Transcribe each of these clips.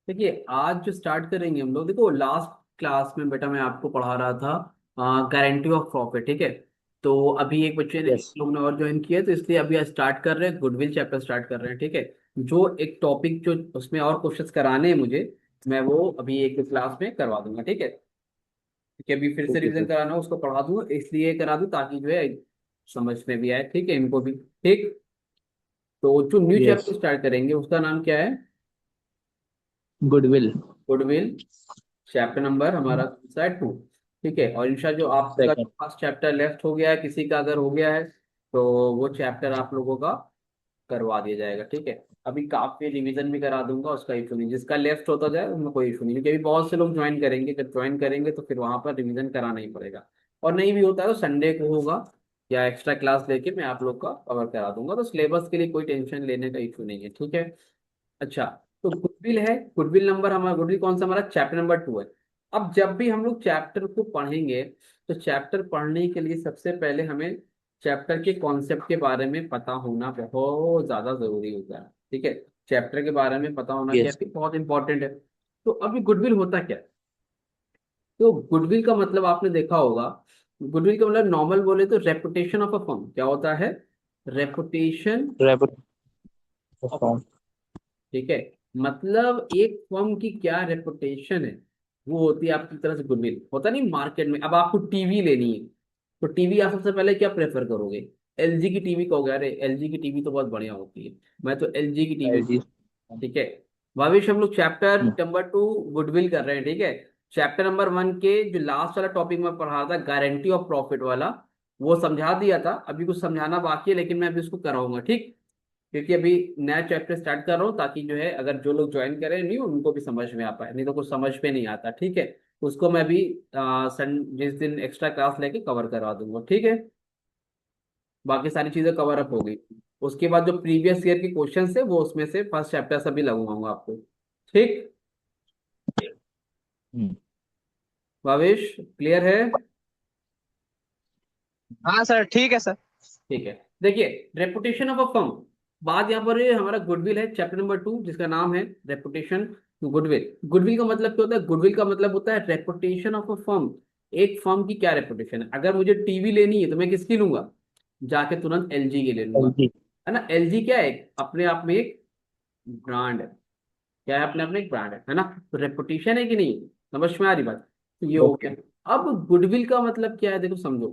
देखिए आज जो स्टार्ट करेंगे हम लोग, देखो लास्ट क्लास में बेटा मैं आपको पढ़ा रहा था गारंटी ऑफ प्रॉफिट, ठीक है। तो अभी एक बच्चे ने, एक यस। लोग ने और ज्वाइन किया, तो इसलिए अभी स्टार्ट कर रहे हैं, गुडविल चैप्टर स्टार्ट कर रहे हैं, ठीक है। जो एक टॉपिक जो उसमें और क्वेश्चंस कराने हैं मुझे, मैं वो अभी एक क्लास में करवा दूंगा, ठीक है। कि अभी फिर से ओके रिवीजन सर। कराना है, उसको पढ़ा दूंगा, इसलिए करा दूं ताकि जो है समझ में भी आए, ठीक है, इनको भी। ठीक। तो जो न्यू यस। चैप्टर स्टार्ट करेंगे उसका नाम क्या है? गुडविल। गुडविल। चैप्टर नंबर हमारा है 2। ठीक है। और इंशा जो आपका सेकंड। फर्स्ट चैप्टर लेफ्ट हो गया है, किसी का अगर हो गया है तो वो चैप्टर आप लोगों का करवा दिया जाएगा, ठीक है। अभी काफी रिवीजन भी करा दूंगा, उसका इशू नहीं, जिसका लेफ्ट होता जाए उनमें कोई इशू नहीं, क्योंकि अभी बहुत से लोग ज्वाइन करेंगे, जब ज्वाइन करेंगे तो फिर वहां पर रिवीजन कराना ही पड़ेगा। और नहीं भी होता है तो संडे को होगा, या एक्स्ट्रा क्लास लेके मैं आप लोग का कवर करा दूंगा, तो सिलेबस के लिए कोई टेंशन लेने का इशू नहीं है, ठीक है। अच्छा। तो गुडविल है, गुडविल नंबर हमारा, गुडविल कौन सा हमारा चैप्टर नंबर 2 है। अब जब भी हम लोग चैप्टर को पढ़ेंगे, तो चैप्टर पढ़ने के लिए सबसे पहले हमें चैप्टर के कॉन्सेप्ट के बारे में पता होना बहुत ज्यादा जरूरी होता है, ठीक है। चैप्टर के बारे में पता होना क्या यस। है, बहुत इंपॉर्टेंट है। तो अभी गुडविल होता क्या है? तो गुडविल का मतलब आपने देखा होगा, गुडविल का मतलब नॉर्मल बोले तो रेपुटेशन ऑफ अ फर्म क्या होता है? रेपुटेशन। रेपुटेशन। ठीक है। मतलब एक फर्म की क्या रेपुटेशन है, वो होती है आपकी तरफ से गुडविल होता नहीं। मार्केट में अब आपको टीवी लेनी है, तो टीवी आप सबसे पहले क्या प्रेफर करोगे? एलजी की टीवी कहोगे, अरे एलजी की टीवी तो बहुत बढ़िया होती है, मैं तो एलजी की टीवी। एलजी। ठीक है। भावेश, हम लोग चैप्टर नंबर 2 गुडविल कर रहे हैं, ठीक है। चैप्टर नंबर 1 के जो लास्ट वाला टॉपिक मैं पढ़ा था, गारंटी ऑफ प्रॉफिट वाला, वो समझा दिया था, अभी कुछ समझाना बाकी है, लेकिन मैं अभी उसको कराऊंगा, ठीक। क्योंकि अभी नया चैप्टर स्टार्ट कर रहा हूँ, ताकि जो है अगर जो लोग ज्वाइन करें नहीं उनको भी समझ में आ पाए, नहीं तो कुछ समझ में नहीं आता, ठीक है। उसको मैं अभी जिस दिन एक्स्ट्रा क्लास लेके कवर करवा दूंगा, ठीक है। बाकी सारी चीजें कवर अप हो गई। उसके बाद जो प्रीवियस ईयर के क्वेश्चन है वो उसमें से फर्स्ट चैप्टर सभी लगवाऊंगा आपको, ठीक। भावेश, क्लियर है? हाँ सर, ठीक है सर। ठीक है। देखिए, रेपुटेशन ऑफ अ फर्म, बात यहाँ पर ये हमारा गुडविल है, चैप्टर नंबर 2 जिसका नाम है रेपुटेशन। गुडविल, गुडविल का मतलब क्या होता है? गुडविल का मतलब होता है रेपुटेशन ऑफ अ फर्म। एक फर्म की क्या रेपुटेशन है। अगर मुझे टीवी लेनी है तो मैं किसकी लूंगा? जाके तुरंत एलजी की ले लूंगा, एलजी। है ना। एलजी क्या है? अपने आप में एक ब्रांड है। क्या है? अपने आप में एक ब्रांड है ना। तो रेपुटेशन है कि नहीं? समझ में आ रही बात? तो ये हो ओके। गया। अब गुडविल का मतलब क्या है, देखो समझो।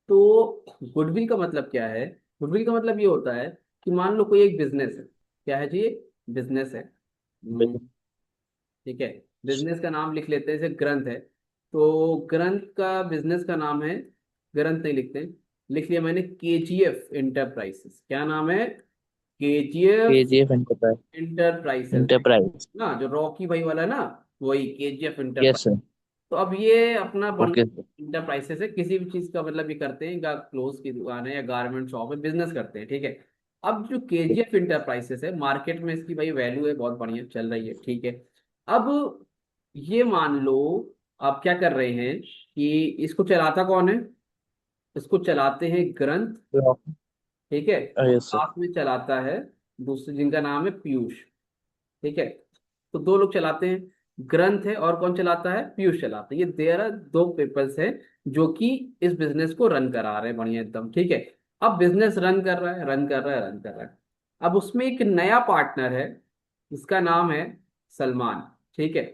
तो गुडविल का मतलब क्या है? गुडविल का मतलब ये होता है कि मान लो कोई एक बिजनेस है। क्या है जी? बिजनेस है। ठीक है। बिजनेस का नाम लिख लेते हैं, जैसे ग्रंथ है, तो ग्रंथ का बिजनेस का नाम है, ग्रंथ नहीं लिखते हैं, लिख लिया मैंने केजीएफ इंटरप्राइजेस। क्या नाम है? KGF KGF enterprise. Enterprises. Enterprise. ना जो रॉकी भाई वाला है ना, वही केजीएफ यस इंटरप्राइज। सर। तो अब ये अपना ओके बढ़िया सर। इंटरप्राइजेस है, किसी भी चीज का मतलब ये करते हैं, या क्लोथ की दुकान है या गारमेंट शॉप है, बिजनेस करते हैं, ठीक है। अब जो केजीएफ इंटरप्राइजेस है, मार्केट में इसकी भाई वैल्यू है, बहुत बढ़िया चल रही है, ठीक है। अब ये मान लो, आप क्या कर रहे हैं कि इसको चलाता कौन है? इसको चलाते हैं ग्रंथ, ठीक है। और यस सर। साथ में चलाता है दूसरे, जिनका नाम है पीयूष, ठीक है। तो दो लोग चलाते हैं, ग्रंथ है और कौन चलाता है? पीयूष चलाता है। ये देर दो पीपल्स है जो कि इस बिजनेस को रन करा रहे हैं, बढ़िया एकदम, ठीक है। अब बिजनेस रन कर रहा है, रन कर रहा है, रन कर रहा है। अब उसमें एक नया पार्टनर है, जिसका नाम है सलमान, ठीक है।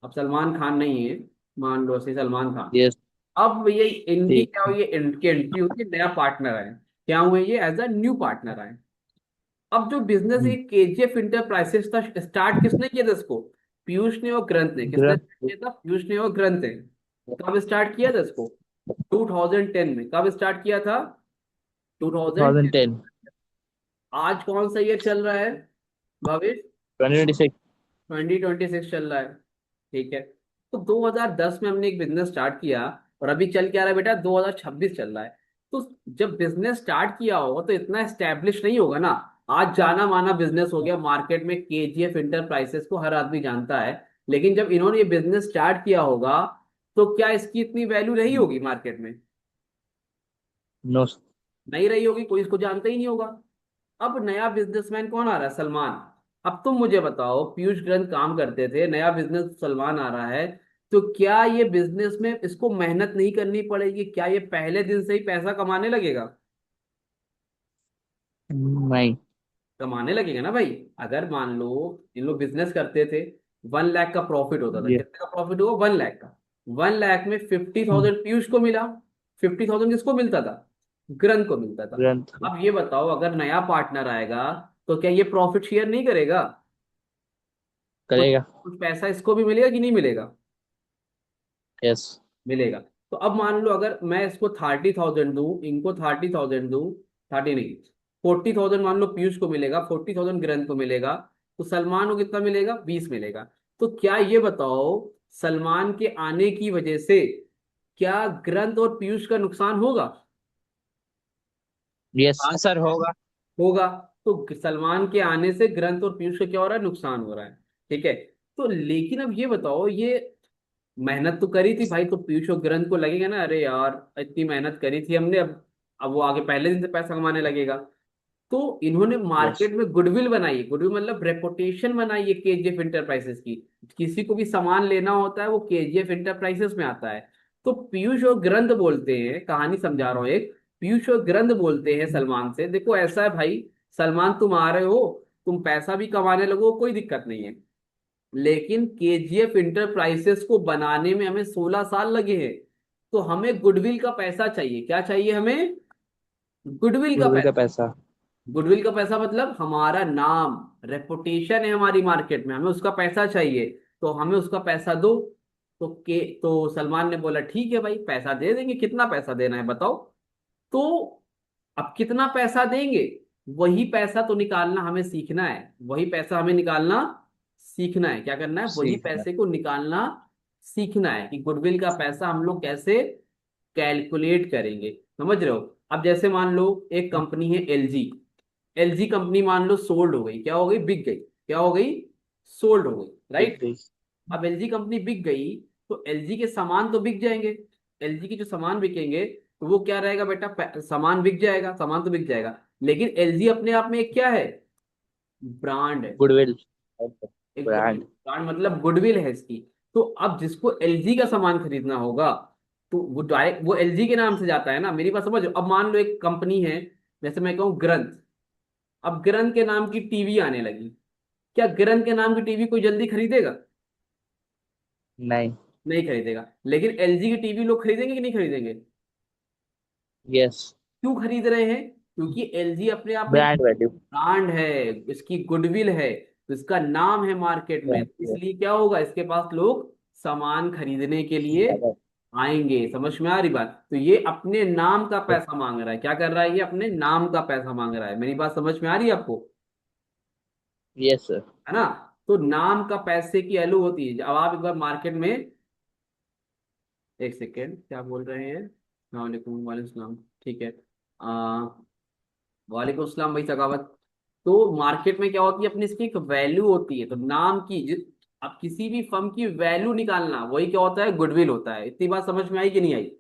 अब सलमान खान नहीं है, मान लो से सलमान खान। यस। अब ये इनकी ठीक। क्या हुई? ये इनकी एंट्री हुई है, नया पार्टनर आए। क्या हुए? ये एज अ न्यू पार्टनर आए। अब जो बिजनेस ये केजीएफ इंटरप्राइजेस था, स्टार्ट किसने किया था इसको? पीयूष ने और ग्रंथ ने। किसने ग्रंथ। start किया था? पीयूष ने और ग्रंथ ने। कब स्टार्ट किया था इसको? 2010 में। कब स्टार्ट किया था? 2010। 2010। आज कौन सा ईयर चल रहा है भावेश? 2026। 2026 चल रहा है, ठीक है। तो 2010 में हमने एक बिजनेस स्टार्ट किया, और अभी चल क्या रहा है बेटा? 2026 चल रहा है। तो जब बिजनेस स्टार्ट किया होगा तो इतना एस्टेब्लिश नहीं होगा ना। आज जाना माना बिजनेस हो गया मार्केट में, केजीएफ इंटरप्राइजेस को हर आदमी जानता है। लेकिन जब इन्होंने ये बिजनेस स्टार्ट किया होगा, तो क्या इसकी इतनी वैल्यू रही होगी मार्केट में? नो। नहीं रही होगी, कोई इसको जानता ही नहीं होगा। अब नया बिजनेसमैन कौन आ रहा है? सलमान। अब तुम मुझे बताओ, पीयूष ग्रंथ काम करते थे, नया बिजनेस सलमान आ रहा है, तो क्या ये बिजनेस में इसको मेहनत नहीं करनी पड़ेगी? क्या ये पहले दिन से ही पैसा कमाने लगेगा? नहीं। कमाने लगेगा ना भाई। अगर मान लो इन लोग बिजनेस करते थे, 1 लाख का प्रॉफिट होता था, ये कितने का प्रॉफिट हुआ? 1 लाख का। 1 लाख में 50,000 पीयूष को मिला। 50,000 किसको मिलता था? ग्रंथ को मिलता था। ग्रंथ। अब ये बताओ, अगर नया पार्टनर आएगा तो क्या ये प्रॉफिट शेयर नहीं करेगा? कुछ करेगा। कुछ पैसा इसको भी मिलेगा कि नहीं मिलेगा? यस। मिलेगा। तो अब मान लो अगर मैं इसको 30,000 दूं, इनको 30,000 दूं, 30 नहीं, 40,000 मान लो पीयूष को मिलेगा, 40,000 ग्रंथ को मिलेगा, तो सलमान को कितना मिलेगा? 20 मिलेगा। तो क्या ये बताओ, सलमान के आने की वजह से क्या ग्रंथ और पीयूष का नुकसान होगा? यस हाँ सर होगा। होगा। तो सलमान के आने से ग्रंथ और पीयूष का क्या हो रहा है? नुकसान हो रहा है। ठीक है। तो लेकिन अब ये बताओ, ये मेहनत तो करी थी भाई, तो पीयूष और ग्रंथ को लगेगा ना, अरे यार इतनी मेहनत करी थी हमने, अब वो आगे पहले दिन से पैसा कमाने लगेगा। तो इन्होंने यस। मार्केट में गुडविल बनाई है, गुडविल मतलब रेपुटेशन बनाई है केजीएफ इंटरप्राइजेस की। किसी को भी सामान लेना होता है वो केजीएफ इंटरप्राइजेस में आता है। तो पीयूष और ग्रंथ बोलते हैं, कहानी समझा रहा हूँ एक, पीयूष और ग्रंथ बोलते हैं सलमान से, देखो ऐसा है भाई, सलमान तुम आ रहे हो, तुम पैसा भी कमाने लगो, कोई दिक्कत नहीं है, लेकिन केजीएफ इंटरप्राइजेस को बनाने में हमें 16 साल लगे हैं। तो हमें गुडविल का पैसा चाहिए। क्या चाहिए हमें? गुडविल का गूगल का पैसा। पैसा। गुडविल का पैसा मतलब हमारा नाम, रेपुटेशन है हमारी मार्केट में, हमें उसका पैसा चाहिए। तो हमें उसका पैसा दो। तो सलमान ने बोला ठीक है भाई, पैसा दे देंगे, कितना पैसा देना है बताओ। तो अब कितना पैसा देंगे, वही पैसा तो निकालना हमें सीखना है, वही पैसा हमें निकालना सीखना है। क्या करना है? वही सीखना। पैसे को निकालना सीखना है कि गुडविल का पैसा हम लोग कैसे कैलकुलेट करेंगे। समझ रहे हो? अब जैसे मान लो एक कंपनी है एलजी, एलजी कंपनी मान लो सोल्ड हो गई, क्या हो गई? बिक गई। क्या हो गई? सोल्ड हो गई, एक राइट। देश। अब एलजी कंपनी बिक गई, तो एलजी के सामान तो बिक जाएंगे। एलजी के जो सामान बिकेंगे, तो वो क्या रहेगा बेटा? सामान बिक जाएगा, सामान तो बिक जाएगा, लेकिन एलजी अपने आप में एक क्या है? ब्रांड है। गुडविल। एक ब्रांड, ब्रांड। ब्रांड मतलब गुडविल है इसकी। तो अब जिसको एलजी का सामान खरीदना होगा, तो वो डायरेक्ट वो एलजी के नाम से जाता है ना। मेरी बात समझो, अब मान लो एक कंपनी है, जैसे मैं कहूँ ग्रंथ, अब ग्रंथ के नाम की टीवी आने लगी, क्या ग्रंथ के नाम की टीवी कोई जल्दी खरीदेगा? नहीं। नहीं खरीदेगा। लेकिन एलजी की टीवी लोग खरीदेंगे कि नहीं खरीदेंगे? यस। क्यों खरीद रहे हैं? क्योंकि एलजी अपने आप में ब्रांड वैल्यू। ब्रांड है, इसकी गुडविल है, तो इसका नाम है मार्केट में, इसलिए क्या होगा, इसके पास लोग सामान खरीदने के लिए आएंगे। समझ में आ रही बात? तो ये अपने नाम का पैसा मांग रहा है। क्या कर रहा है? ये अपने नाम का पैसा मांग रहा है। मेरी बात समझ में आ रही है आपको? Yes sir. है ना? तो नाम का पैसे की वैल्यू होती है। अब आप एक बार मार्केट में, एक सेकेंड, क्या बोल रहे हैं? वालेकुम वालेकुम सलाम। ठीक है। वालेकुम सलाम भाई सखावत। तो मार्केट में क्या होती है, अपनी इसकी एक वैल्यू होती है, तो नाम की अब किसी भी फर्म की वैल्यू निकालना वही क्या होता है? गुडविल होता है। इतनी बात समझ में आई कि नहीं आई?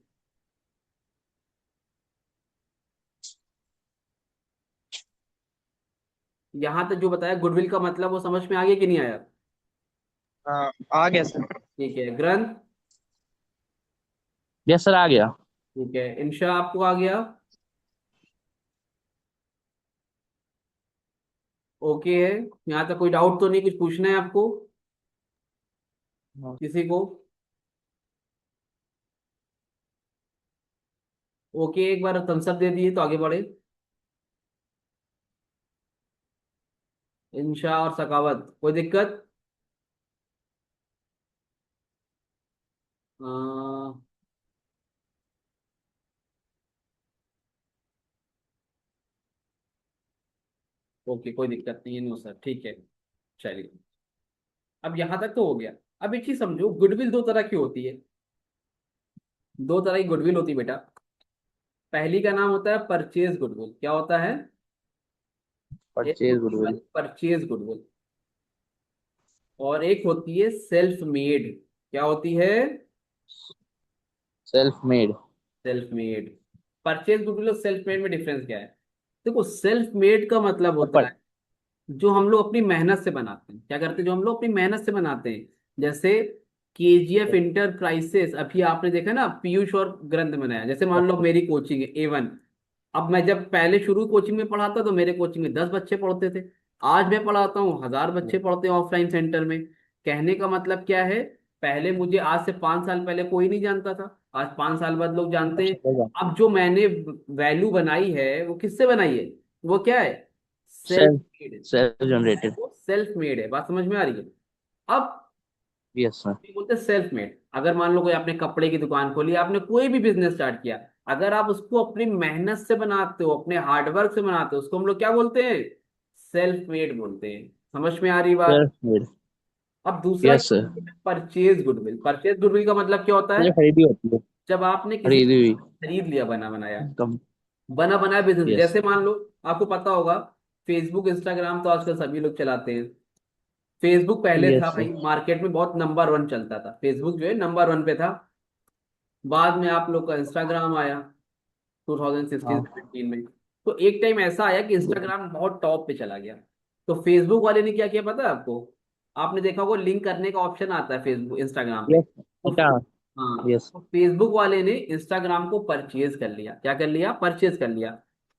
यहां तक जो बताया गुडविल का मतलब, वो समझ में आ गया कि नहीं आया? हाँ आ गया सर। ठीक है। ग्रंथ? यस सर आ गया। ठीक है। इंशा आपको आ गया? ओके है। यहाँ तक कोई डाउट तो नहीं, कुछ पूछना है आपको हाँ। किसी को? ओके, एक बार थम्स अप दे दिए तो आगे बढ़े। इंशा और सखावत, कोई दिक्कत? ओके, कोई दिक्कत नहीं है, नो सर, ठीक है। चलिए, अब यहां तक तो हो गया। अब एक चीज समझो, गुडविल दो तरह की होती है। दो तरह की गुडविल होती है बेटा। पहली का नाम होता है परचेज गुडविल। क्या होता है? एक परचेज होती है गुडविल। परचेज गुडविल, और एक होती है सेल्फ मेड। क्या होती है? Self made. Self made. Purchase goodwill और सेल्फ मेड में डिफरेंस क्या है? देखो, सेल्फ मेड का मतलब होता अपन। है, जो हम लोग अपनी मेहनत से बनाते हैं, क्या करते हैं, जो हम लोग अपनी मेहनत से बनाते हैं। जैसे केजीएफ इंटरप्राइजेस, अभी आपने देखा ना, पीयूष और ग्रंथ बनाया। जैसे मान लो मेरी कोचिंग है A1। अब मैं जब पहले शुरू कोचिंग में पढ़ाता तो मेरे कोचिंग में 10 बच्चे पढ़ते थे। आज मैं पढ़ाता हूँ 1000 बच्चे पढ़ते हैं ऑफलाइन सेंटर में। कहने का मतलब क्या है, पहले मुझे आज से 5 साल पहले कोई नहीं जानता था, आज 5 साल बाद लोग जानते हैं। अब जो मैंने वैल्यू बनाई है वो किससे बनाई है, वो क्या है, सेल्फ सेल्फ मेड है। Self generated. वो सेल्फ मेड है, बात समझ में आ रही है। अब यस सर। ये बोलते हैं सेल्फ मेड। अगर मान लो कोई आपने कपड़े की दुकान खोली, आपने कोई भी बिजनेस स्टार्ट किया, अगर आप उसको अपनी मेहनत से बनाते हो, अपने हार्डवर्क से बनाते हो, उसको हम लोग क्या बोलते हैं, सेल्फ मेड बोलते हैं। समझ में आ रही बात। Self made. अब दूसरा यस क्या सर। बोलते हैं, परचेज गुडविल। परचेज गुडविल का मतलब क्या होता ये है, खरीदी होती है। जब आपने किसी खरीदी हुई। खरीद लिया, बना बनाया, कम। बना बनाया बिजनेस। यस। जैसे मान लो, आपको पता होगा, फेसबुक इंस्टाग्राम तो आजकल सभी लोग चलाते हैं। फेसबुक पहले था यस सर। भाई मार्केट में बहुत नंबर 1 चलता था, फेसबुक जो है नंबर 1 पे था। बाद में आप लोग का इंस्टाग्राम आया 2016 हाँ। 17 में। तो एक टाइम ऐसा आया कि इंस्टाग्राम बहुत टॉप पे चला गया। तो फेसबुक वाले ने क्या किया पता है आपको, आपने देखा होगा लिंक करने का ऑप्शन आता है फेसबुक इंस्टाग्राम पे। यस। तो अच्छा। हाँ, यस। तो फेसबुक वाले ने इंस्टाग्राम को परचेज कर लिया। क्या कर लिया, परचेज कर लिया।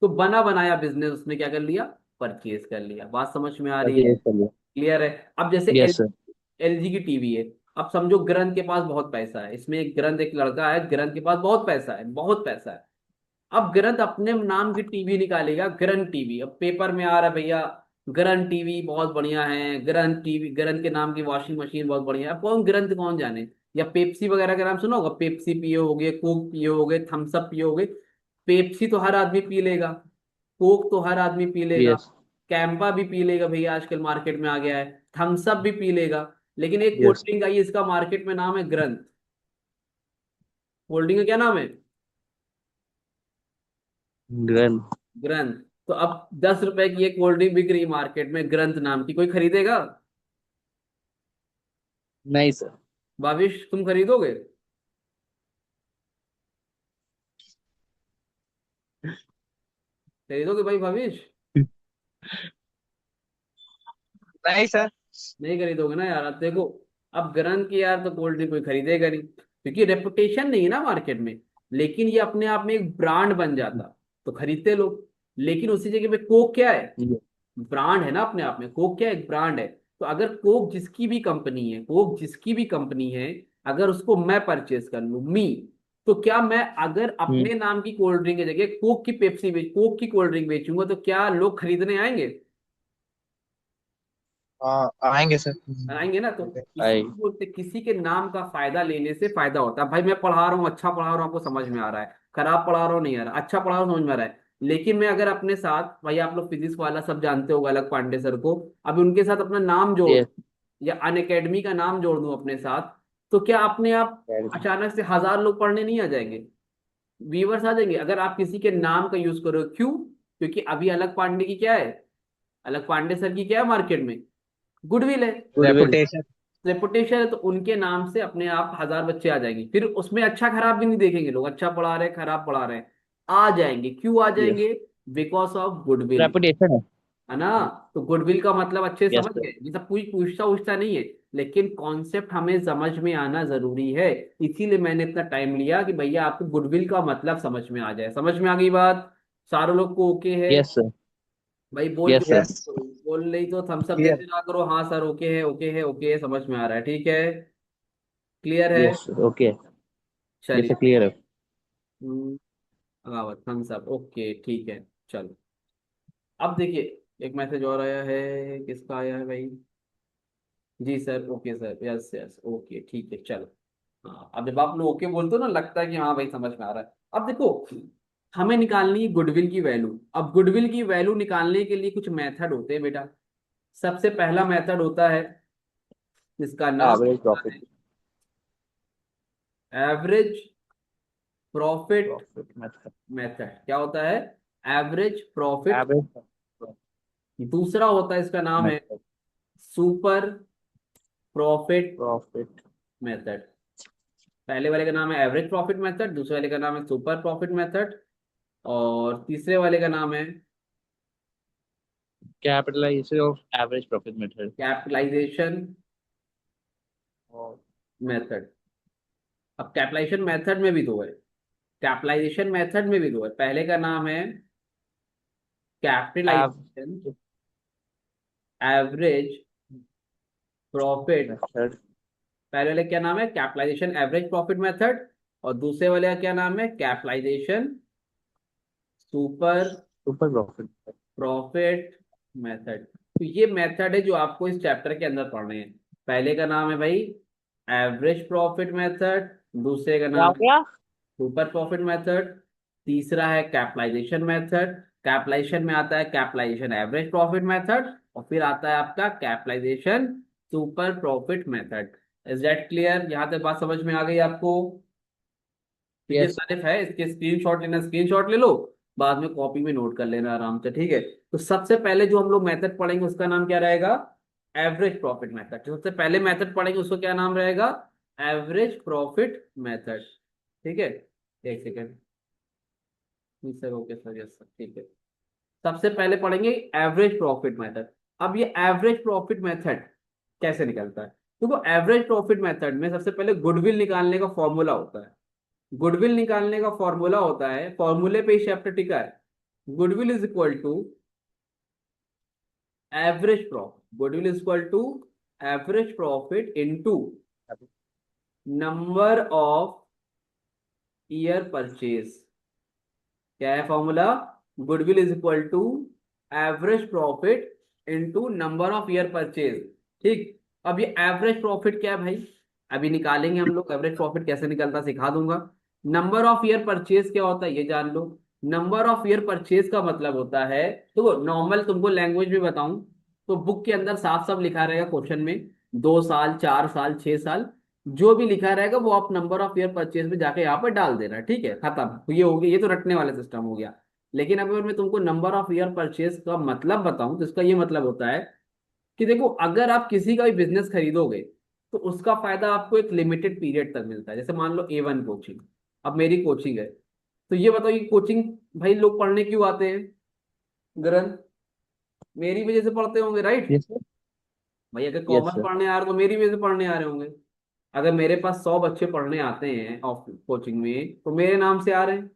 तो बना बनाया बिजनेस उसने क्या कर लिया, परचेज कर लिया। बात समझ में आ रही है, परचेज कर लिया। क्लियर है। अब जैसे यस सर। एलजी की टीवी है। अब समझो ग्रंथ के पास बहुत पैसा है, इसमें एक ग्रंथ, एक लड़का है, ग्रंथ के पास बहुत पैसा है, बहुत पैसा है। अब ग्रंथ अपने नाम की टीवी निकालेगा, ग्रंथ टीवी। अब पेपर में आ रहा है भैया, ग्रंथ टीवी बहुत बढ़िया है, ग्रंथ टीवी, ग्रंथ के नाम की वॉशिंग मशीन बहुत बढ़िया है। अब कौन ग्रंथ कौन जाने। या पेप्सी वगैरह का नाम सुना होगा, पेप्सी पिए होगे, कोक पिए होगे, थम्स अप पिए होगे। पेप्सी तो हर आदमी पी लेगा, कोक तो हर आदमी पी लेगा, यस। कैंपा भी पी लेगा भैया, आजकल मार्केट में आ गया है, थम्स अप भी पी लेगा। लेकिन एक कोल्ड यस। ड्रिंक आई है, इसका मार्केट में नाम है ग्रंथ। कोल्ड ड्रिंक का क्या नाम है, ग्रैंड। ग्रंथ। तो अब 10 रुपए की एक कोल्ड ड्रिंक बिक रही है मार्केट में ग्रंथ नाम की, कोई खरीदेगा। नहीं सर। भाविश तुम खरीदोगे, खरीदोगे भाई भाविश। नहीं सर। नहीं खरीदोगे ना यार। अब देखो, अब ग्रंथ की यार तो कोल्ड ड्रिंक कोई खरीदेगा नहीं, क्योंकि रेपुटेशन नहीं है ना मार्केट में। लेकिन ये अपने आप में एक ब्रांड बन जाता तो खरीदते लोग। लेकिन उसी जगह पे कोक क्या है, ब्रांड है ना अपने आप में। कोक क्या है, एक ब्रांड है। तो अगर कोक जिसकी भी कंपनी है, कोक जिसकी भी कंपनी है, अगर उसको मैं परचेज कर लूं, मी, तो क्या मैं अगर अपने नाम की कोल्ड ड्रिंक की जगह कोक की पेप्सी बेच, कोक की कोल्ड ड्रिंक बेचूंगा, तो क्या लोग खरीदने आएंगे, हाँ आएंगे सर। आएंगे ना। तो आई। इसीलिए बोलते किसी के नाम का फायदा लेने से फायदा होता है। भाई मैं पढ़ा रहा हूँ, अच्छा पढ़ा रहा हूँ, आपको समझ में आ रहा है, खराब पढ़ा रहा हूँ नहीं आ रहा, अच्छा पढ़ा रहा हूँ समझ में आ रहा है। लेकिन मैं अगर अपने साथ, भाई आप लोग फिजिक्स वाला सब जानते होगा, अलग पांडे सर को, अभी उनके साथ अपना नाम जोड़ यस। दूं, या अन अकेडमी का नाम जोड़ दूं अपने साथ, तो क्या अपने आप अचानक से 1000 लोग पढ़ने नहीं आ जाएंगे, व्यूवर्स आ जाएंगे। अगर आप किसी के नाम का यूज करो, क्यों, क्योंकि अभी अलग पांडे की क्या है, अलग पांडे सर की क्या है मार्केट में, गुडविल है, गुडविल। रेपुटेशन। रेपुटेशन है। तो उनके नाम से अपने आप 1000 बच्चे आ जाएंगे। फिर उसमें अच्छा खराब भी नहीं देखेंगे लोग, अच्छा पढ़ा रहे हैं खराब पढ़ा रहे हैं, आ जाएंगे। क्यों आ यस। जाएंगे, बिकॉज ऑफ गुडविल, रेपुटेशन है। है ना। तो गुडविल का मतलब अच्छे यस समझ सर। गए, ये सब कुछ पूछता उछता नहीं है। लेकिन कॉन्सेप्ट हमें समझ में आना जरूरी है। इसीलिए मैंने इतना टाइम लिया कि भैया आपको गुडविल का मतलब समझ में आ जाए। समझ में आ गई बात, सारे लोग को ओके है। Yes sir. भाई बोल के यस सर। यस करो, बोल नहीं तो थम्स अप क्लियर। देते ना करो, हाँ सर ओके है, ओके है, ओके है, समझ में आ रहा है, ठीक है, क्लियर है। Yes sir. ओके। ये चलिए। सब क्लियर है। हाँ थम्स अप, ओके ठीक है। चलो, अब देखिए, एक मैसेज और आया है, किसका आया है भाई, जी sir, okay sir, yes yes okay ठीक है चलो। हाँ, अब जब आप लोग ओके बोलते हो ना, लगता है कि हाँ भाई समझ में आ रहा है। अब देखो, हमें निकालनी है गुडविल की वैल्यू। अब गुडविल की वैल्यू निकालने के लिए कुछ मेथड होते हैं बेटा। सबसे पहला मेथड होता है, जिसका नाम एवरेज होता प्रॉफिट। है average profit profit method. Method. क्या होता है, एवरेज प्रॉफिट। एवरेज दूसरा होता है, इसका नाम है method. Super profit profit. Method. पहले वाले का नाम है एवरेज प्रॉफिट मेथड, दूसरे वाले का नाम है सुपर प्रॉफिट मेथड, और तीसरे वाले का नाम है capitalisation of average profit method. Capitalisation method. अब कैपिटलाइजेशन मेथड में भी दो है, कैपिटलाइजेशन मेथड में भी दो है। पहले का नाम है कैपिटलाइजेशन एवरेज प्रॉफिट। मेथड। पहले वाले क्या नाम है, कैपिटलाइजेशन एवरेज प्रॉफिट मेथड। और दूसरे वाले का क्या नाम है, capitalisation super super profit. Profit method. तो ये मेथड है जो आपको इस चैप्टर के अंदर पढ़ने हैं। पहले का नाम है भाई एवरेज प्रॉफिट मेथड, दूसरे का क्या नाम हो है गया? सुपर प्रॉफिट मेथड, तीसरा है कैपिटलाइजेशन मेथड। कैपिटलाइजेशन में आता है कैपिटलाइजेशन एवरेज प्रॉफिट मेथड, और फिर आता है आपका capitalisation super profit method. Is that clear? यहाँ तक बात समझ में आ गई आपको? ठीक है, यस। सारिफ है, इसके स्क्रीनशॉट लेना, स्क्रीनशॉट ले लो, बाद में कॉपी में नोट कर लेना आराम से। ठीक है, तो सबसे पहले जो हम लोग मेथड पढ़ेंगे उसका नाम क्या रहेगा, एवरेज प्रॉफिट मेथड। सबसे पहले मेथड पढ़ेंगे उसको क्या नाम रहेगा, एवरेज प्रॉफिट मेथड। ठीक है, एक second. Sir okay sir, yes sir, ठीक है। सबसे पहले पढ़ेंगे एवरेज प्रॉफिट मेथड। अब ये एवरेज प्रॉफिट मेथड कैसे निकलता है, देखो एवरेज प्रॉफिट मेथड में सबसे पहले गुडविल निकालने का फॉर्मूला होता है। गुडविल निकालने का फॉर्मूला होता है, फॉर्मूले पे ही चैप्टर टिका है। Goodwill is equal to average profit, goodwill is equal to average profit into number of year purchase. क्या है formula, goodwill is equal to average profit into number of year purchase. ठीक, अब ये एवरेज प्रॉफिट क्या है भाई, अभी निकालेंगे हम लोग। एवरेज प्रॉफिट कैसे निकलता सिखा दूंगा। नंबर ऑफ ईयर परचेज क्या होता है ये जान लो। नंबर ऑफ ईयर परचेज का मतलब होता है, तो नॉर्मल तुमको लैंग्वेज में बताऊं तो बुक के अंदर साफ साफ लिखा रहेगा क्वेश्चन में, 2 साल 4 साल 6 साल, जो भी लिखा रहेगा वो आप नंबर ऑफ ईयर परचेज में जाके यहाँ पर डाल देना। ठीक है, खत्म, तो ये हो गया, ये तो रटने वाला सिस्टम हो गया। लेकिन अगर मैं तुमको नंबर ऑफ ईयर परचेज का मतलब बताऊं तो इसका ये मतलब होता है कि देखो अगर आप किसी का भी बिजनेस खरीदोगे तो उसका फायदा आपको एक लिमिटेड पीरियड तक मिलता है। जैसे मान लो A1 कोचिंग, अब मेरी कोचिंग है, तो ये बताओ ये कोचिंग भाई लोग पढ़ने क्यों आते हैं, ग्रंथ मेरी वजह से पढ़ते होंगे, राइट? Yes sir. भाई अगर यस कॉमर्स सर। पढ़ने आ रहे हो तो मेरी वजह से पढ़ने आ रहे होंगे। अगर मेरे पास 100 बच्चे पढ़ने आते हैं ऑफ कोचिंग में तो मेरे नाम से आ रहे हैं।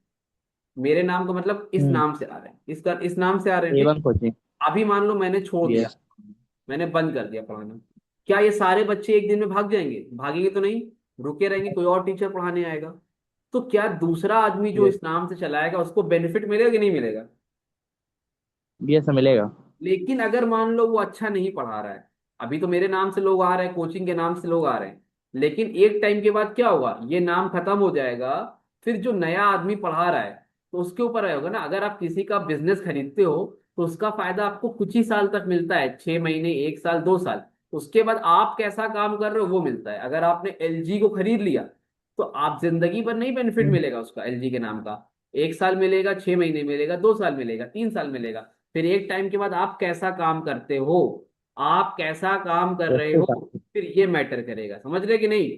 मेरे नाम का मतलब इस हम्म। नाम से आ रहे हैं, इसका इस नाम से आ रहे हैं, ठीक। A1 coaching. अभी मान लो मैंने छोड़ दिया, यस। मैंने बंद कर दिया पढ़ाना, क्या ये सारे बच्चे एक दिन में भाग जाएंगे? भागेंगे तो नहीं, रुके रहेंगे, कोई और टीचर पढ़ाने आएगा। तो क्या दूसरा आदमी जो यस। इस नाम से चलाएगा उसको बेनिफिट मिलेगा कि नहीं मिलेगा? यस सर, मिलेगा। लेकिन अगर मान लो वो अच्छा नहीं पढ़ा रहा है, अभी तो मेरे नाम से लोग आ रहे हैं, कोचिंग के नाम से लोग आ रहे हैं, लेकिन एक टाइम के बाद क्या होगा, ये नाम खत्म हो जाएगा। फिर जो नया आदमी पढ़ा रहा है तो उसके ऊपर आया होगा ना। अगर आप किसी का बिजनेस खरीदते हो तो उसका फायदा आपको कुछ ही साल तक मिलता है, 6 महीने, 1 साल, 2 साल। उसके बाद आप कैसा काम कर रहे हो वो मिलता है। अगर आपने LG को खरीद लिया तो आप जिंदगी भर नहीं बेनिफिट हम्म। मिलेगा उसका, LG के नाम का। 1 साल मिलेगा, 6 महीने मिलेगा, 2 साल मिलेगा, 3 साल मिलेगा। फिर एक टाइम के बाद आप कैसा काम करते हो, आप कैसा काम कर रहे उसके हो, हिसाब से। फिर ये मैटर करेगा, समझ रहे कि नहीं?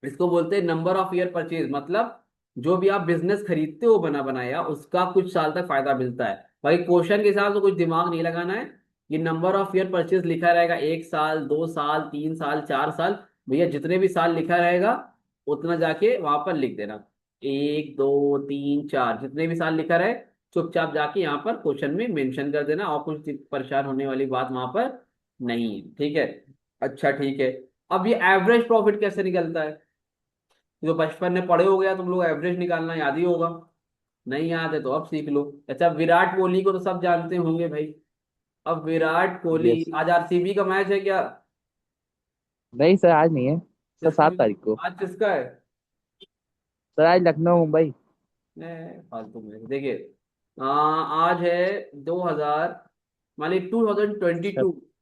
इसको बोलते हैं नंबर ऑफ ईयर परचेज, मतलब जो भी आप बिजनेस खरीदते हो बना बनाया उसका कुछ साल तक फायदा मिलता है। भाई क्वेश्चन के हिसाब से कुछ दिमाग नहीं लगाना है। ये नंबर ऑफ ईयर परचेज लिखा रहेगा, 1 साल, 2 साल, 3 साल, 4 साल, भैया जितने भी साल लिखा रहेगा उतना जाके वहां पर लिख देना। 1 2 3 4 जितने भी साल लिखा रहे चुपचाप जाके यहाँ पर क्वेश्चन में मेंशन कर देना, और कुछ परेशान होने वाली बात वहां पर नहीं है। ठीक है, अच्छा ठीक है। अब ये एवरेज प्रॉफिट कैसे निकलता है, जो बचपन में पढ़े हो गया तुम लोग, एवरेज निकालना याद ही होगा। नहीं याद है तो अब सीख लो। अच्छा, विराट कोहली को तो सब जानते होंगे भाई। अब विराट कोहली, यस। आज RCB का मैच है क्या? नहीं सर, आज नहीं है। सर, किसका 7 तारीख को। आज किसका है? सर, आज लखनऊ मुंबई। फालतू में देखिए, आज है 2000, मान ली 2022,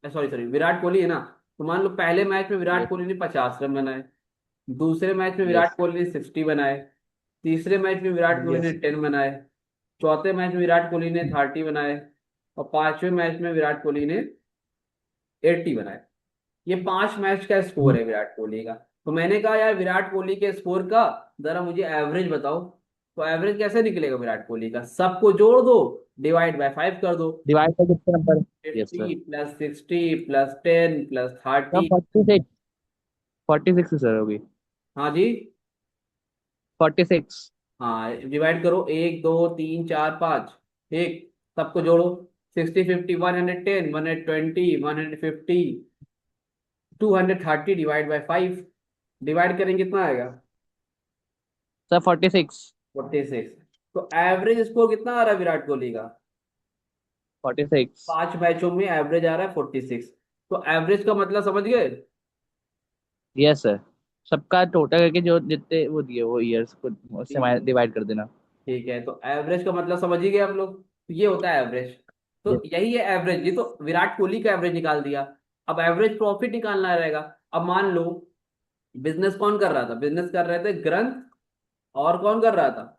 सॉरी सॉरी, विराट कोहली है ना। तो मान लो पहले मैच में विराट यस। कोहली ने 50 रन बनाए, दूसरे मैच में यस। विराट कोहली ने 60 बनाए, तीसरे मैच में विराट कोहली ने यस। 10 बनाए, चौथे मैच में विराट कोहली ने 30 बनाए, और पांचवें मैच में विराट कोहली ने 80 बनाए। ये 5 मैच का स्कोर है विराट कोहली का। तो मैंने कहा यार विराट कोहली के स्कोर का जरा मुझे एवरेज बताओ। तो एवरेज कैसे निकलेगा विराट कोहली का? सबको जोड़ दो, डिवाइड बाय 5 कर दो। डिवाइड बाय कितने नंबर? Yes sir. 50 + 60 + 10 + 30। 46। 46 सर होगी। हाँ जी। 46। हाँ, डिवाइड करो, 1 2 3 4 5। ठीक, सबको जोड़ो। 60 50 110 120 150 230 डिवाइड बाय 5। डिवाइड करेंगे कितना आएगा? सर 46। 46। तो एवरेज स्कोर कितना आ रहा है विराट कोहली का? 46। 5 मैचों में एवरेज आ रहा है 46। तो एवरेज का मतलब समझ गए? Yes sir. सबका टोटल करके जो जितने वो दिए वो ईयर्स को उससे डिवाइड कर देना। ठीक है, तो एवरेज का मतलब समझ ही गए आप लोग, तो ये होता है एवरेज। तो Yes। यही है एवरेज, ये तो विराट कोहली का एवरेज निकाल दिया। अब एवरेज प्रॉफिट निकालना रहेगा। अब मान लो, बिजनेस कौन कर रहा था? बिजनेस कर रहे थे ग्रंथ, और कौन कर रहा था?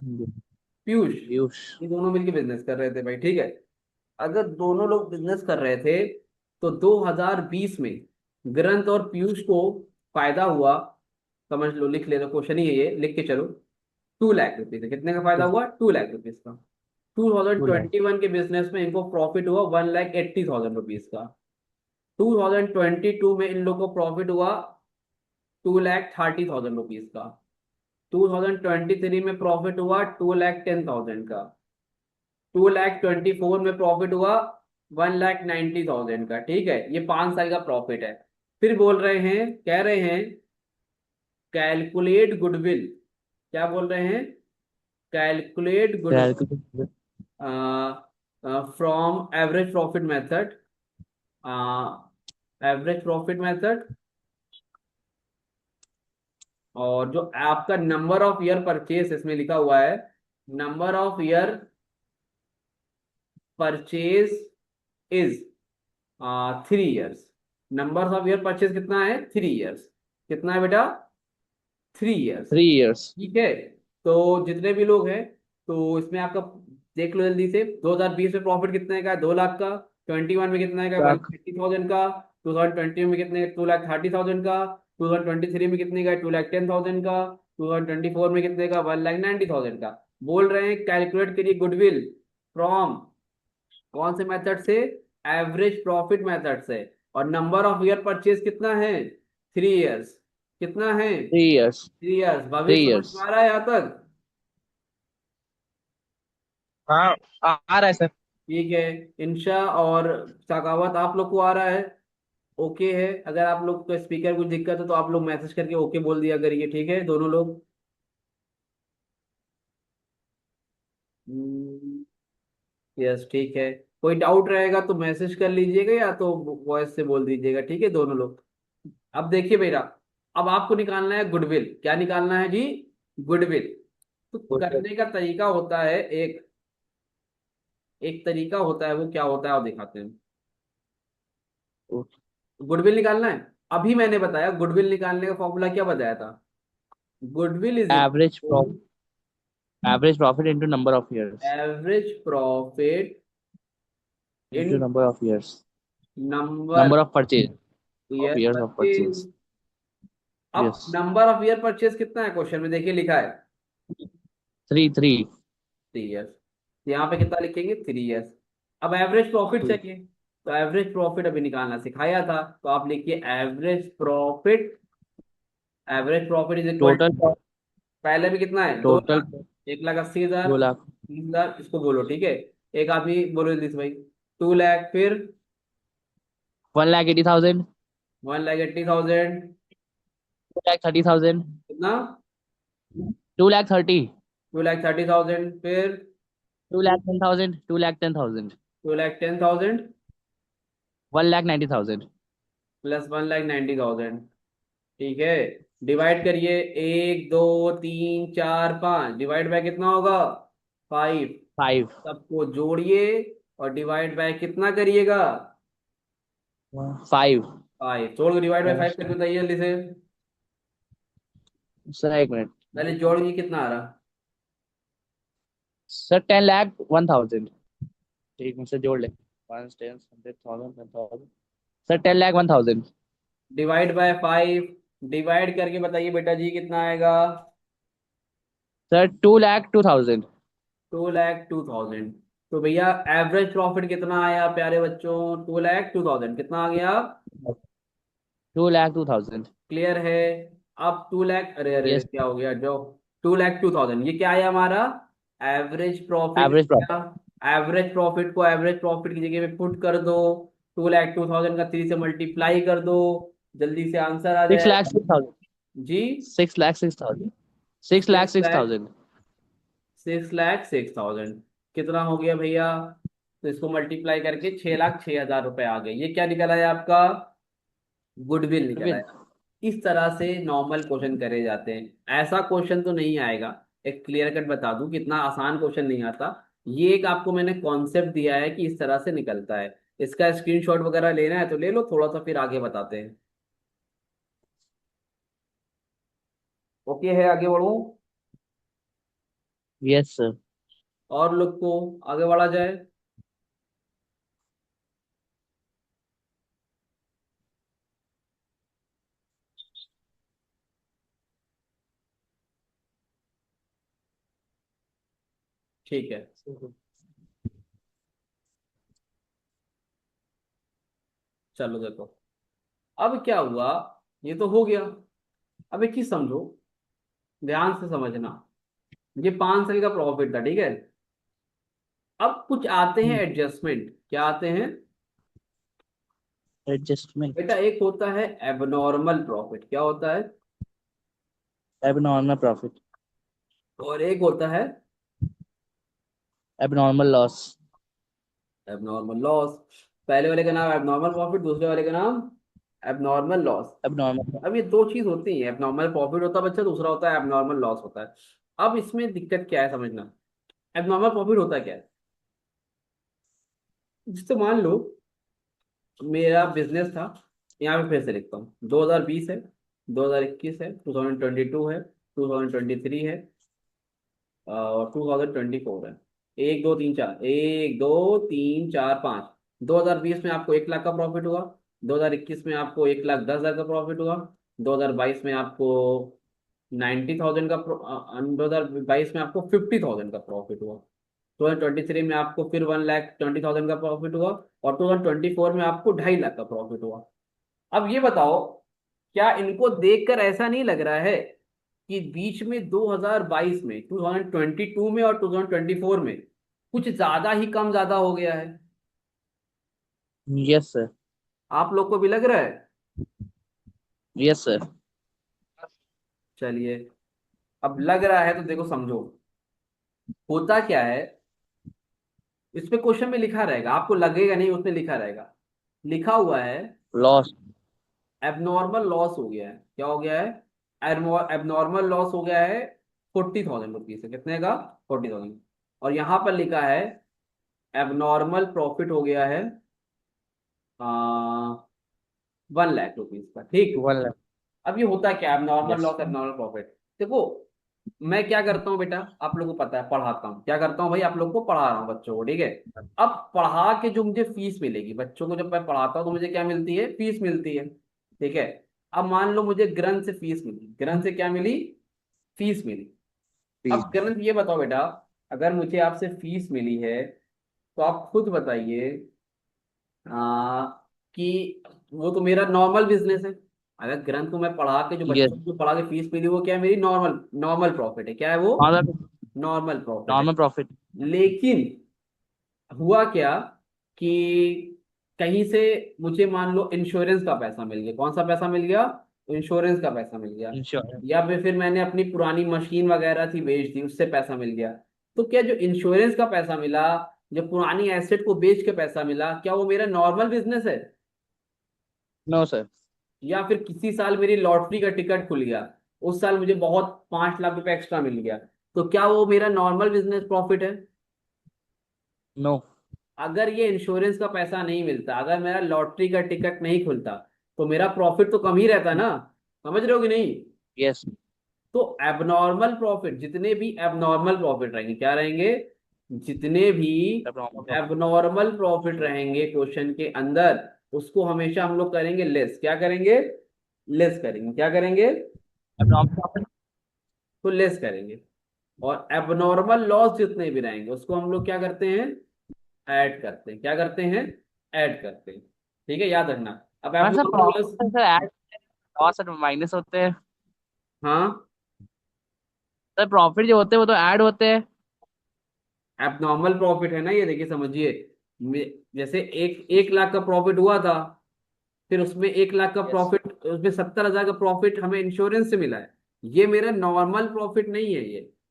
पीयूष। पीयूष। ये दोनों मिलके बिजनेस कर रहे थे भाई, ठीक है। अगर दोनों लोग बिजनेस कर रहे थे, तो 2020 में ग्रंथ और पीयूष को फायदा हुआ। समझ लो, लिख ले, क्वेश्चन ही है ये, लिख के चलो। 2 लाख रुपीज है, कितने का फायदा हुआ? 2 लाख रुपीज का। Two thousand 2 lakh. Twenty one के बिजनेस में इनको प्रॉफिट हुआ 1,80,000 रुपीज का। 2022 में इन लोगों को प्रॉफिट हुआ 2,30,000 रुपीज का। 2023 में प्रॉफिट हुआ 2,10,000 का। 2,24 में प्रॉफिट हुआ 1,90,000 का। ठीक है, ये 5 साल का प्रॉफिट है। फिर बोल रहे हैं, कह रहे हैं, कैलकुलेट गुडविल। क्या बोल रहे हैं? Calculate goodwill calculate. From average profit method. Average profit method, और जो आपका नंबर ऑफ ईयर परचेस इसमें लिखा हुआ है, number of year purchase is 3 years. Number of year purchase कितना है? 3 इयर्स। कितना है बेटा? 3 इयर्स। 3 इयर्स। ठीक है। तो जितने भी लोग हैं, तो इसमें आपका देख लो जल्दी से, 2020 में प्रॉफिट कितने का है? 2 लाख का। 21 में कितने का? वन लाख। फिफ्टी थाउजेंड का। 2020 में कितने? 2,30,000 का। 2023 में कितने का? 2,10,000 का। 2024 में कितने का? 1,90,000 का। बोल रहे हैं कैलकुलेट करिए गुडविल फ्रॉम कौन से मेथड से? एवरेज प्रॉफिट मेथड से। और नंबर ऑफ ईयर परचेज कितना है? 3 इयर्स। कितना है? 3 इयर्स। 3 इयर्स। थ्री भविष्य समझ इयर्स में आ रहा है यहाँ तक? हाँ। आ रहा है सर। ठीक है। इंशा और सखावत, आप लोग को आ रहा है? ओके है। अगर आप लोग को स्पीकर कुछ दिक्कत है तो आप लोग मैसेज करके ओके बोल दिया करिए, ठीक है, दोनों लोग। यस, ठीक है। कोई डाउट रहेगा तो मैसेज कर लीजिएगा, या तो वॉइस से बोल दीजिएगा, ठीक है, दोनों लोग। अब देखिए बेटा, अब आपको निकालना है गुडविल। क्या निकालना है जी? गुडविल। तो करने का तरीका होता है एक, एक तरीका होता है, वो क्या होता है आप दिखाते हैं। गुडविल निकालना है। अभी मैंने बताया गुडविल निकालने का फॉर्मूला क्या बताया था? Goodwill is average equal average profit into number of years. Average profit into in number of years. Number number of purchase. Of year years of purchase. Purchase. अब yes. Number of year purchase कितना है question में? देखिए लिखा है 3 3। 3 years. यहाँ पे कितना लिखेंगे? 3 इयर्स। अब एवरेज प्रॉफिट चाहिए, तो एवरेज प्रॉफिट अभी निकालना सिखाया था, तो आप लिखिए average profit. Average profit is equal, total. पहले भी कितना है? दो टोटल लाख 1,80,000, 2 लाख। 30,000, इसको बोलो, ठीक है। एक आदमी बोलो जल्दी से भाई। 2 लाख, फिर 1,80,000। 1,80,000। 2,30,000। कितना? 2,30,000। 2,30,000, फिर 2,10,000। 2,10,000। 2,10,000 1,90,000। प्लस 1,90,000। ठीक है। डिवाइड करिए, 1 2 3 4 5, डिवाइड बाय कितना होगा? 5। 5। सबको जोड़िए और डिवाइड बाय कितना करिएगा? 5। 5। जोड़ के डिवाइड बाय 5 करके बताइए जल्दी से। सर एक मिनट। पहले जोड़िए, कितना आ रहा? सर 10,01,000। ठीक मुझसे जोड़ ले। 1 10 100 1000 10,000। सर 10,01,000। Divide by 5। डिवाइड करके बताइए बेटा जी, कितना आएगा? सर 2,02,000। 2,02,000। तो भैया एवरेज प्रॉफिट कितना आया प्यारे बच्चों? 2,02,000 कितना आ गया? 2,02,000। क्लियर है? अब 2 लाख, अरे अरे यस। क्या हो गया जो, 2,02,000 ये क्या आया हमारा? Average profit. Average profit. क्या? एवरेज प्रॉफिट को एवरेज प्रॉफिट की जगह पे पुट कर दो, 2,02,000 का 3 से मल्टीप्लाई कर दो, जल्दी से आंसर आ सिक्स लाख जाएगा। सिक्स थाउजेंड जी। 6,06,000। Six lakh six six lakh thousand 6,06,000 कितना हो गया भैया? तो इसको मल्टीप्लाई करके 6,06,000 रुपए आ गए। ये क्या निकला है आपका? गुडविल निकला है। विल। इस तरह से नॉर्मल क्वेश्चन करे जाते हैं। ऐसा क्वेश्चन तो नहीं आएगा, एक क्लियर कट बता दूं कि इतना आसान क्वेश्चन नहीं आता। ये एक आपको मैंने कॉन्सेप्ट दिया है कि इस तरह से निकलता है। इसका स्क्रीनशॉट वगैरह लेना है तो ले लो, थोड़ा सा फिर आगे बताते हैं। ओके है, आगे बढ़ूं? Yes sir. और लोग को आगे बढ़ा जाए। ठीक है, चलो देखो। अब क्या हुआ, ये तो हो गया। अब एक चीज समझो, ध्यान से समझना। ये 5 साल का प्रॉफिट था, ठीक है। अब कुछ आते हैं एडजस्टमेंट। क्या आते हैं बेटा? एडजस्टमेंट। एक होता है एबनॉर्मल प्रॉफिट। क्या होता है? Abnormal profit. और एक होता है एबनॉर्मल लॉस। Abnormal loss. पहले वाले का नाम एबनॉर्मल प्रॉफिट, दूसरे वाले का नाम एबनॉर्मल लॉस। एबनॉर्मल। अब ये दो चीज होती है, एबनॉर्मल प्रॉफिट होता है बच्चा, दूसरा होता है एबनॉर्मल लॉस होता है। अब इसमें दिक्कत क्या है समझना। एबनॉर्मल प्रॉफिट होता क्या है? जिससे मान लो मेरा बिजनेस था, यहाँ पे फिर से लिखता हूँ, 2020 है, 2021 है, 2022 है, 2023 है, और 2024 है। 1 2 3 4, 1 2 3 4 5। 2020 में आपको 1 लाख का प्रॉफिट हुआ, 2021 में आपको 1,10,000 का प्रॉफिट हुआ, 2022 में आपको 90,000 का 2022 में आपको 50,000 का प्रॉफिट हुआ, 2023 में आपको फिर 1,20,000 का प्रॉफिट हुआ, और 2024 में आपको 2.5 लाख का प्रॉफिट हुआ। अब ये बताओ, क्या इनको देखकर ऐसा नहीं लग रहा है कि बीच में 2022 में, 2022 में और 2024 में कुछ ज्यादा ही कम ज्यादा हो गया है? Yes sir. आप लोग को भी लग रहा है? Yes sir. चलिए, अब लग रहा है तो देखो समझो, होता क्या है। इस पे क्वेश्चन में लिखा रहेगा, आपको लगेगा नहीं, उसमें लिखा रहेगा, लिखा हुआ है लॉस। एबनॉर्मल लॉस हो गया है। क्या हो गया है? एबनॉर्मल लॉस हो गया है 40,000 रुपीज से। कितने का? 40,000। और यहां पर लिखा है एबनॉर्मल प्रॉफिट हो गया है 1 लाख रुपीज का, ठीक। 1 लाख। अब ये होता है क्या, abnormal yes. Loss abnormal profit? देखो, मैं क्या करता हूँ बेटा, आप लोगों को पता है, पढ़ाता हूँ। क्या करता हूँ भाई, आप लोग को पढ़ा रहा हूँ बच्चों को, ठीक है। अब पढ़ा के जो मुझे फीस मिलेगी, बच्चों को जब मैं पढ़ाता हूँ तो मुझे क्या मिलती है? फीस मिलती है, ठीक है। अब मान लो मुझे ग्रंथ से फीस मिली, ग्रंथ से क्या मिली? Fees milli. प्लीज। अब ग्रंथ ये बताओ बेटा, अगर मुझे आपसे फीस मिली है तो आप खुद बताइए कि वो तो मेरा नॉर्मल बिजनेस है। अगर ग्रंथ को मैं पढ़ा के, जो यस। बच्चों को पढ़ा के फीस मिली, वो क्या है? मेरी नॉर्मल नॉर्मल प्रॉफिट है। क्या है वो? नॉर्मल प्रॉफिट है। Normal profit. लेकिन हुआ क्या कि कहीं से मुझे मान लो इंश्योरेंस का पैसा मिल गया। कौन सा पैसा मिल गया? इंश्योरेंस का पैसा मिल गया। इंश्योरेंस। या फिर मैंने अपनी पुरानी मशीन वगैरह थी बेच दी, उससे पैसा मिल गया। तो क्या जो इंश्योरेंस का पैसा मिला, जो पुरानी एसेट को बेच के पैसा मिला, क्या वो मेरा नॉर्मल बिजनेस है? No sir. या फिर किसी साल मेरी लॉटरी का टिकट खुल गया, उस साल मुझे बहुत 5 लाख रुपए एक्स्ट्रा मिल गया, तो क्या वो मेरा नॉर्मल बिजनेस प्रॉफिट है? नो। अगर ये इंश्योरेंस का पैसा नहीं मिलता, अगर मेरा लॉटरी का टिकट नहीं खुलता, तो मेरा प्रॉफिट तो कम ही रहता ना। समझ रहे हो कि नहीं? यस। तो एबनॉर्मल प्रॉफिट, जितने भी एबनॉर्मल प्रॉफिट रहेंगे, क्या रहेंगे? जितने भी नॉर्मल प्रॉफिट। एबनॉर्मल प्रॉफिट रहेंगे क्वेश्चन के अंदर, उसको हमेशा हम लोग करेंगे लेस। क्या करेंगे? लेस करेंगे। क्या करेंगे? Normal profit. तो लेस करेंगे। और एबनॉर्मल लॉस जितने भी रहेंगे उसको हम लोग क्या करते हैं, ऐड करते हैं। क्या करते हैं, ऐड करते हैं। ठीक है, याद रखना। अब हाँ sir, abnormal loss, profit sir add, loss sir minus होते हैं। हाँ, सर प्रॉफिट जो होते हैं वो तो ऐड होते हैं। एबनॉर्मल प्रॉफिट है ना ये, देखिए समझिए। जैसे 1 लाख का प्रॉफिट हुआ था, फिर उसमें 1 लाख का यस। प्रॉफिट, उसमें 70,000 का प्रॉफिट हमें इंश्योरेंस से मिला है। ये मेरा नॉर्मल प्रॉफिट नहीं है,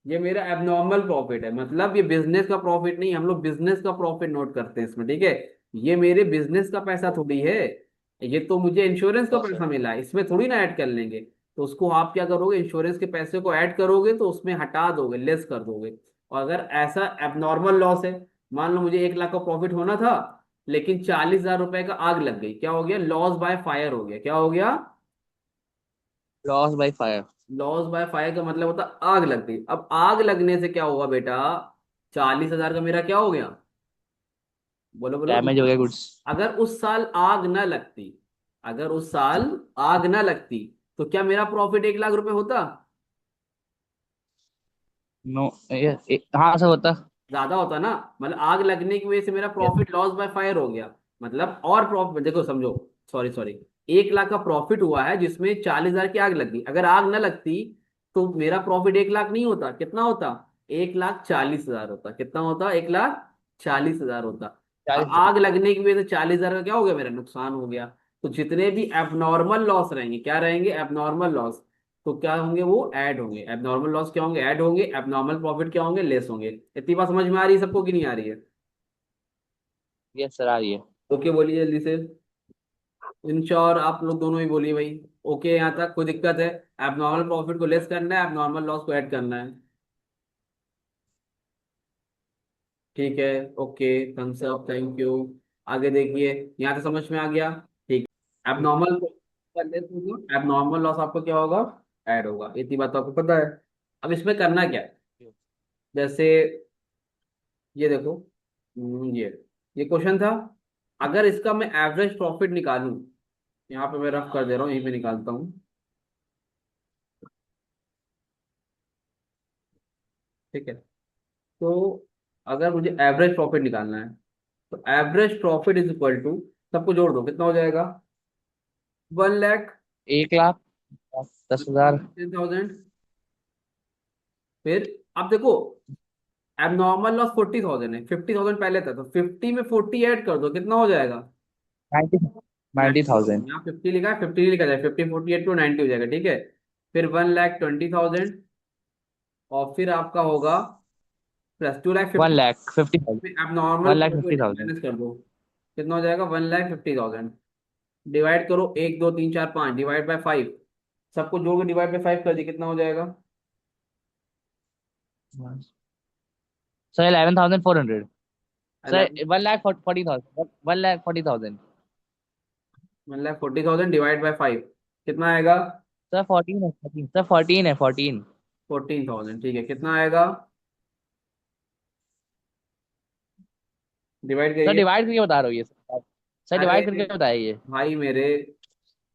ये मेरा एबनॉर्मल प्रॉफिट है। मतलब ये बिजनेस का प्रॉफिट नहीं, हम लोग बिजनेस का प्रॉफिट नोट करते हैं इसमें, ठीक है। ये मेरे बिजनेस का पैसा थोड़ी है, ये तो मुझे इंश्योरेंस का हाँ सर। पैसा मिला है, इसमें थोड़ी ना ऐड कर लेंगे। तो उसको आप क्या करोगे, इंश्योरेंस के पैसे को ऐड करोगे तो उसमें हटा दोगे, लेस कर दोगे। और अगर ऐसा एबनॉर्मल लॉस है, मान लो मुझे 1 लाख का प्रॉफिट होना था, लेकिन 40,000 रुपए का आग लग गई, क्या हो गया, लॉस बाय फायर हो गया। क्या हो गया, loss by fire. Loss by fire का मतलब होता है आग लग गई। अब आग लगने से क्या हुआ बेटा, 40,000 का मेरा क्या हो गया, बोलो बोलो। डैमेज हो गया गुड्स। अगर उस साल आग न लगती, अगर उस साल आग न लगती, तो क्या मेरा प्रॉफिट 1 लाख रुपए होता, नो, हाँ सर होता। ज्यादा होता ना। मतलब आग लगने की वजह से मेरा yes. Profit loss by fire हो गया। मतलब और प्रॉफिट देखो समझो, सॉरी सॉरी, 1 लाख का प्रॉफिट हुआ है जिसमें 40,000 की आग लग गई। अगर आग न लगती तो मेरा प्रॉफिट 1 लाख नहीं होता, कितना होता, 1,40,000 होता। कितना होता, 1,40,000 होता। अब 40। आग लगने की वजह से 40,000 का क्या हो गया, मेरा नुकसान हो गया। तो जितने भी एबनॉर्मल लॉस रहेंगे, क्या रहेंगे, एबनॉर्मल लॉस, तो क्या होंगे, वो ऐड होंगे। एबनॉर्मल लॉस क्या होंगे, ऐड होंगे। एबनॉर्मल प्रॉफिट क्या होंगे, लेस होंगे। इतनी बात समझ में आ रही है सबको कि नहीं आ रही है। यस सर आ रही है। ओके बोलिए जल्दी से। इंश्योर आप लोग दोनों ही बोलिए भाई। ओके यहाँ तक कोई दिक्कत है, एबनॉर्मल प्रॉफिट को लेस करना है, एबनॉर्मल लॉस को ऐड करना है। ठीक है, okay, thumbs up, thank you. आगे देखिए, यहाँ से समझ में आ गया। ठीक, एबनॉर्मल एबनॉर्मल लॉस आपको क्या होगा, ऐड होगा। इतनी बात तो आपको पता है। अब इसमें करना क्या है, जैसे ये देखो, ये क्वेश्चन था। अगर इसका मैं एवरेज प्रॉफिट निकालूं, यहाँ पे मैं रफ कर दे रहा हूँ, यहीं पे निकालता हूँ। ठीक है, तो अगर मुझे एवरेज प्रॉफिट निकालना है, तो average profit is equal to, सबको जोड़ दो, कितना हो जाएगा, 1 लाख 1 लाख 10,000। 10,000। फिर आप देखो, एबनॉर्मल लॉस 40,000 है, 50,000 पहले था, तो 50 में 40 ऐड कर दो, कितना हो जाएगा, 90। 90। 90,000। यहाँ 50 लिखा है, 50 नहीं लिखा जाए, 50 48 टू 90 हो जाएगा, ठीक है। फिर 1,20,000, और फिर आपका होगा प्लस 2,50,000। 1,50,000। अब normal one lakh fifty profit thousand minus कर दो, कितना हो जाएगा, 1,50,000। डिवाइड करो, 1 2 3 4 5, डिवाइड बाय 5, सबको जोड़ के डिवाइड बाय 5 कर दिए, कितना हो जाएगा, सर 11,400। सर 11, 1,40,000। 1,40,000। 1,40,000 डिवाइड बाय 5, कितना आएगा, सर 14 है, 14 सर 14 है, 14। 14,000, ठीक है, कितना आएगा, डिवाइड सर करिए। डिवाइड करके बता रहा हूँ ये सर। सर अरे डिवाइड करके बताइए। भाई मेरे,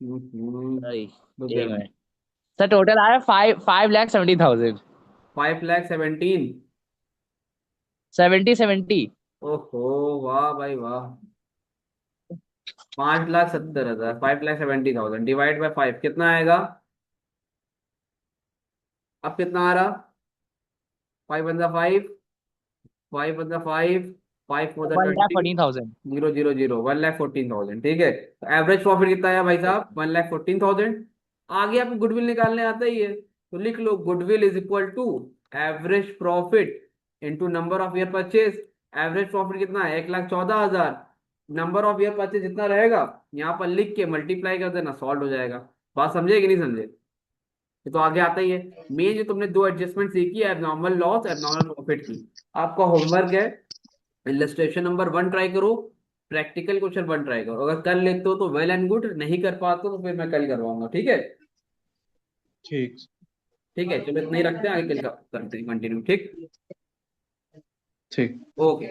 सर रुक गया एक मैं, मिनट। सर टोटल आया 5,70,000। 5,17,000। 70 70। ओहो, वाह भाई वाह, 5,70,000, 5,70,000 डिवाइड बाय 5 कितना आएगा, अब कितना आ रहा, 5 × 5, 5 × 5, 5 × 20, 1,14,000। 0 0 0, 1,14,000, ठीक है। तो एवरेज प्रॉफिट कितना आया भाई यस। साहब, 1,14,000। आगे आपको गुडविल निकालने आता ही है, तो लिख लो, goodwill is equal to average profit into number of year purchase. Average profit कितना है, 1,14,000। नंबर ऑफ ईयर परचेज जितना रहेगा, यहाँ पर लिख के मल्टीप्लाई कर देना, सॉल्व हो जाएगा। बात समझे कि नहीं समझे, ये तो आगे आता ही है। मेन जो तुमने दो एडजस्टमेंट सीखी है, एबनॉर्मल लॉस, एबनॉर्मल प्रॉफिट की, आपका होमवर्क है, इलस्ट्रेशन नंबर 1 ट्राई करो, प्रैक्टिकल क्वेश्चन 1 ट्राई करो। अगर कर लेते हो तो वेल एंड गुड, नहीं कर पाते हो तो फिर मैं कल करवाऊंगा, ठीक है। ठीक। ठीक है, चलो इतना ही रखते हैं, आगे कल का करते हैं कंटिन्यू, ठीक। ठीक। ओके।